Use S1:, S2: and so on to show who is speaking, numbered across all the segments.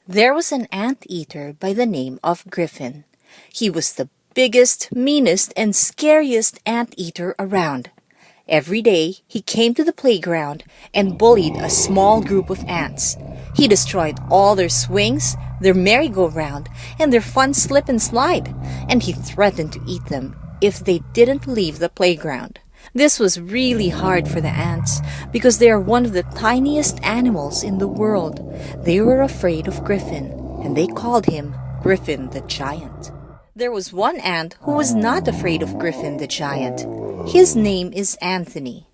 S1: There was an anteater by the name of Griffin. He was the biggest, meanest, and scariest anteater around. Every day, he came to the playground and bullied a small group of ants. He destroyed all their swings, their merry-go-round, and their fun slip and slide, and he threatened to eat them if they didn't leave the playground. This was really hard for the ants because they are one of the tiniest animals in the world. They were afraid of Griffin, and they called him Griffin the Giant. There was one ant who was not afraid of Griffin the Giant. His name is Anthony.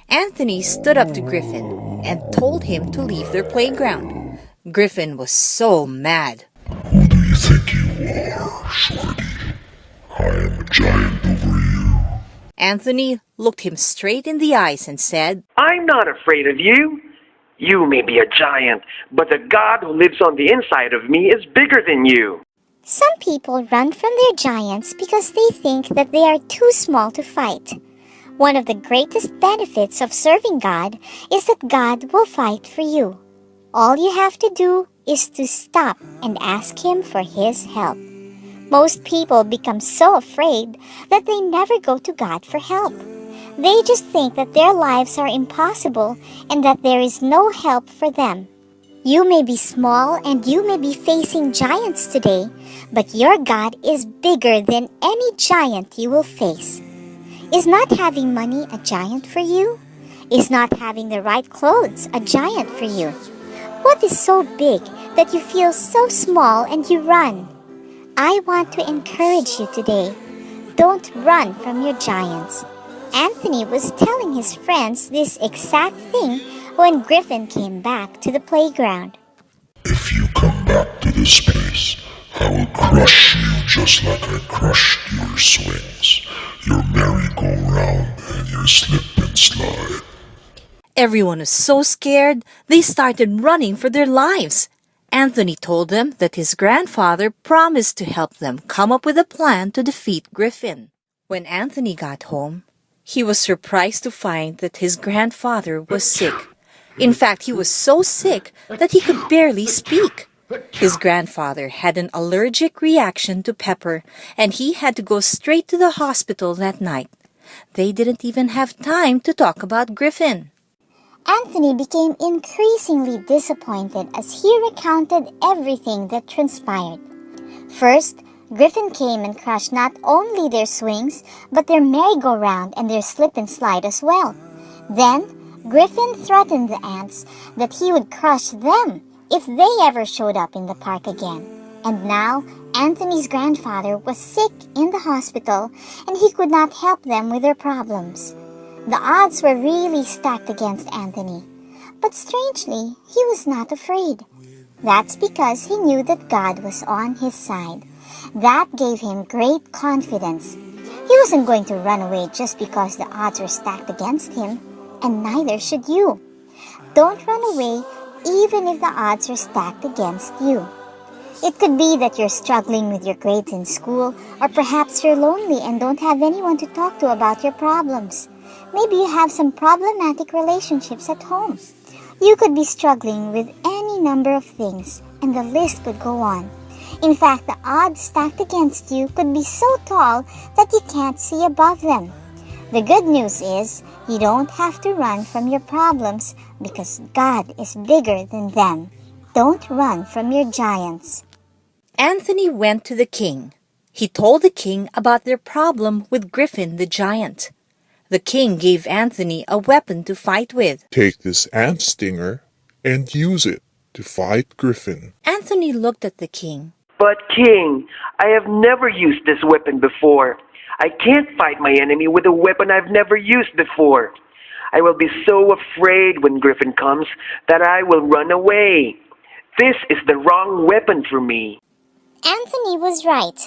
S1: Anthony stood up to Griffin and told him to leave their playground. Griffin was so mad.
S2: Who do you think you are, Shorty? I am a giant over you.
S1: Anthony looked him straight in the eyes and said,
S3: I'm not afraid of you. You may be a giant, but the God who lives on the inside of me is bigger than you.
S4: Some people run from their giants because they think that they are too small to fight. One of the greatest benefits of serving God is that God will fight for you. All you have to do is to stop and ask Him for His help. Most people become so afraid that they never go to God for help. They just think that their lives are impossible and that there is no help for them. You may be small and you may be facing giants today, but your God is bigger than any giant you will face. Is not having money a giant for you? Is not having the right clothes a giant for you? What is so big that you feel so small and you run? I want to encourage you today. Don't run from your giants. Anthony was telling his friends this exact thing when Griffin came back to the playground.
S2: If you come back to this place, I will crush you just like I crushed your swings, your merry-go-round, and your slip and slide.
S1: Everyone was so scared, they started running for their lives. Anthony told them that his grandfather promised to help them come up with a plan to defeat Griffin. When Anthony got home, he was surprised to find that his grandfather was sick. In fact, he was so sick that he could barely speak. His grandfather had an allergic reaction to pepper, and he had to go straight to the hospital that night. They didn't even have time to talk about Griffin.
S4: Anthony became increasingly disappointed as he recounted everything that transpired. First, Griffin came and crushed not only their swings, but their merry-go-round and their slip and slide as well. Then, Griffin threatened the ants that he would crush them if they ever showed up in the park again. And now, Anthony's grandfather was sick in the hospital and he could not help them with their problems. The odds were really stacked against Anthony. But strangely, he was not afraid. That's because he knew that God was on his side. That gave him great confidence. He wasn't going to run away just because the odds were stacked against him, and neither should you. Don't run away even if the odds are stacked against you. It could be that you're struggling with your grades in school, or perhaps you're lonely and don't have anyone to talk to about your problems. Maybe you have some problematic relationships at home. You could be struggling with any number of things, and the list could go on. In fact, the odds stacked against you could be so tall that you can't see above them. The good news is, you don't have to run from your problems because God is bigger than them. Don't run from your giants.
S1: Anthony went to the king. He told the king about their problem with Griffin the Giant. The king gave Anthony a weapon to fight with.
S2: Take this ant stinger and use it to fight Griffin.
S1: Anthony looked at the king.
S3: But King, I have never used this weapon before. I can't fight my enemy with a weapon I've never used before. I will be so afraid when Griffin comes that I will run away. This is the wrong weapon for me.
S4: Anthony was right.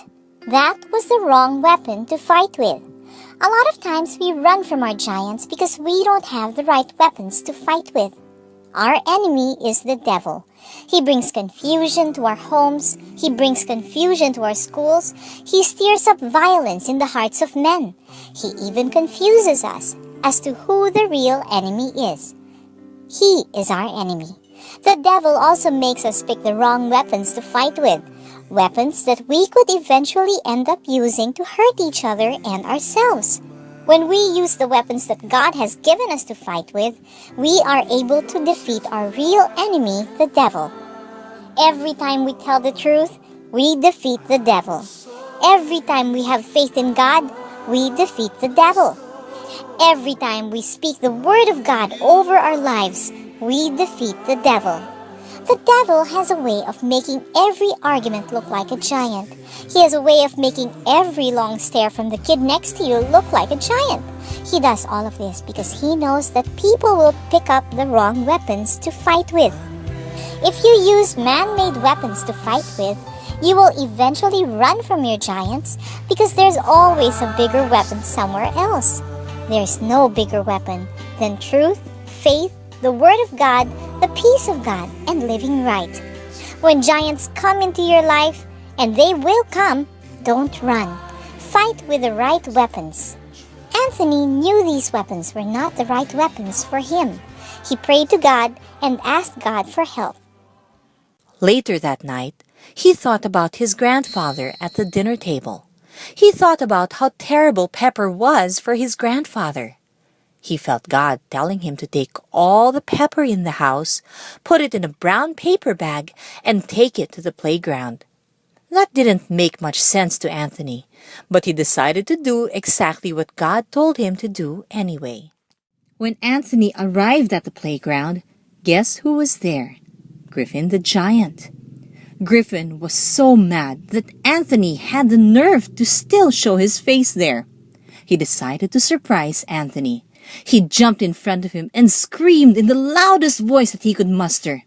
S4: That was the wrong weapon to fight with. A lot of times we run from our giants because we don't have the right weapons to fight with. Our enemy is the devil. He brings confusion to our homes. He brings confusion to our schools. He stirs up violence in the hearts of men. He even confuses us as to who the real enemy is. He is our enemy. The devil also makes us pick the wrong weapons to fight with, weapons that we could eventually end up using to hurt each other and ourselves. When we use the weapons that God has given us to fight with, we are able to defeat our real enemy, the devil. Every time we tell the truth, we defeat the devil. Every time we have faith in God, we defeat the devil. Every time we speak the word of God over our lives, we defeat the devil. The devil has a way of making every argument look like a giant. He has a way of making every long stare from the kid next to you look like a giant. He does all of this because he knows that people will pick up the wrong weapons to fight with. If you use man-made weapons to fight with, you will eventually run from your giants because there's always a bigger weapon somewhere else. There's no bigger weapon than truth, faith, the Word of God, the peace of God, and living right. When giants come into your life, and they will come, don't run. Fight with the right weapons. Anthony knew these weapons were not the right weapons for him. He prayed to God and asked God for help.
S1: Later that night, he thought about his grandfather at the dinner table. He thought about how terrible Pepper was for his grandfather. He felt God telling him to take all the pepper in the house, put it in a brown paper bag, and take it to the playground. That didn't make much sense to Anthony, but he decided to do exactly what God told him to do anyway. When Anthony arrived at the playground, guess who was there? Griffin the giant. Griffin was so mad that Anthony had the nerve to still show his face there. He decided to surprise Anthony. He jumped in front of him and screamed in the loudest voice that he could muster.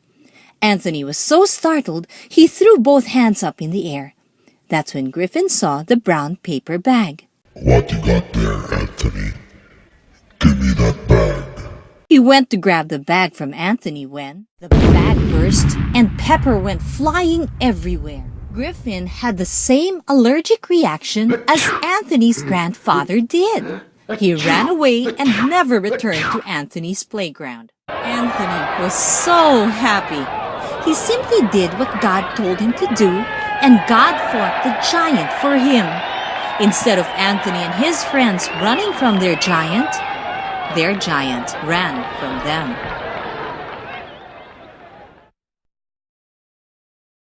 S1: Anthony was so startled, he threw both hands up in the air. That's when Griffin saw the brown paper bag.
S2: What you got there, Anthony? Give me that bag.
S1: He went to grab the bag from Anthony when the bag burst and pepper went flying everywhere. Griffin had the same allergic reaction as Anthony's grandfather did. He ran away and never returned to Anthony's playground. Anthony was so happy. He simply did what God told him to do, and God fought the giant for him. Instead of Anthony and his friends running from their giant ran from them.